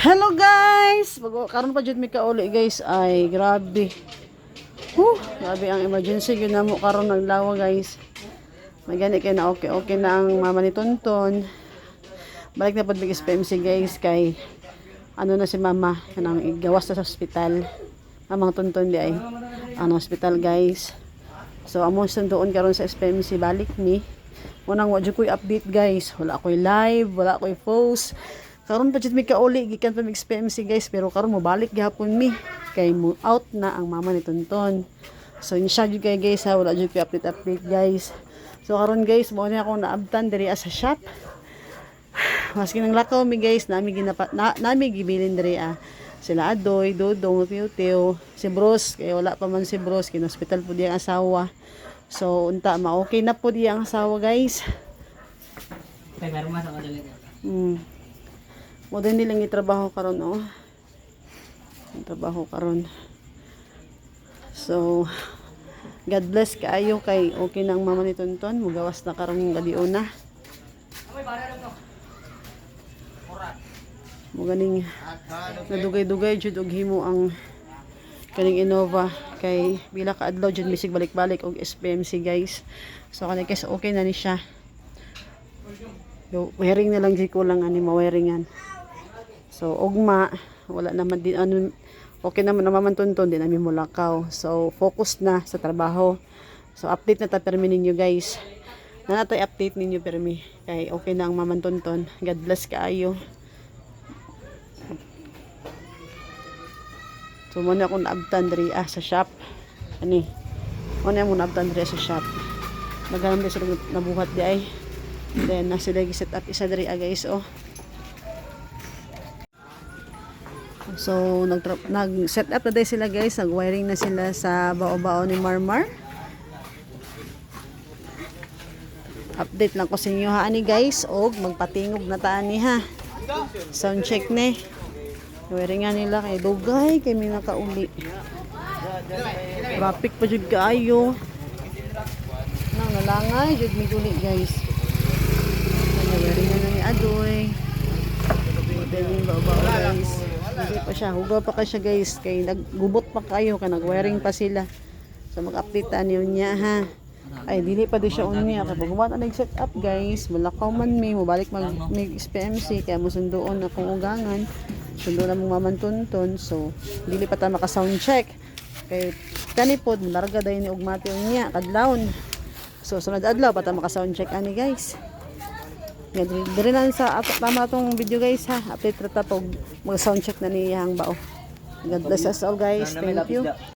Hello guys! Karon pa jud mi kauli guys ay grabe. Grabe ang emergency gyud namo karon naglawa guys. Magani kay na okay na ang mama ni Tonton. Balik na pud mig SPMC guys kay ano na si mama kanang igawas na sa ospital. Amang Tonton di ay ang hospital guys. So amo sundoon karon sa SPMC balik ni. Unang wa jud koy update guys. Wala koy live, wala koy post. Karon pa jud mi kauli gikan pa mig SPMC guys pero karon mo balik gihapon mi kay mo out na ang mama ni Tonton. So insya jud kay guys ha wala jud kay update guys. So karon guys mo na ako naabtan diri sa shop. Maski nang lakaw mi guys nami gibilin diri sila Adoy, Dodong, Tiw, si Bros kay wala pa man si Bros kin hospital pud ang asawa. So unta ma-okay na pud ang asawa guys. Kay meron mas ako dali. Mo din nilang itrabaho karon oh. Trabaho karon. So God bless kaayo kay okay na ang mama ni Tonton, mugawas na karon gadiuna. Mo ganing nadugay-dugay jud og himo ang kaning Innova kay bila ka adlaw jud misig balik-balik og SPMC guys. So kanay guys okay na ni siya. Wiring na lang jud ko lang ani mawiringan. So ugma wala naman din ano okay naman naman Tonton din namin mulakaw. So focus na sa trabaho. So update na ta permi ninyo guys. Na natay update ninyo permi kay okay na ang maman Tonton. God bless kaayo. So muna akong naabtan diri sa shop. Ani. Muna akong naabtan diri sa shop. Naghanap din sila nabuhat di ay. Then na sila gi-set up isa diri guys oh. So nag-set up na din sila guys, nag-wiring na sila sa bao-bao ni Marmar. Update lang ko sa inyo ha ani guys, og magpatingog na ta ani ha. Sound check ni. Wiringan nila kay dugay kay mi nakauli. Traffic pa jud kaayo. Nang nalangay jud mi guli guys. Wiringan na ni Adoy. Then yung bao-bao guys. Hindi pa siya, hugaw pa ka siya guys kay naggubot pa kayo kay nagwiring pa sila. So mag-update niyo niya ha. Ay dili pa di siya unya kay pag gumawa na set up guys, malakaw man mi mo balik mag SPMC kaya mo sundoon akong ugangan. Sundo na mong maman Tonton. So dili pa ta maka sound check. Kay kani pod larga day ni ugmati unya kadlawon. So sunod adlaw pa ta maka sound check ani guys. Diri lang sa tama tong video guys ha. Update rata pag mag sound check na niyang bao. God bless us all guys. Thank you.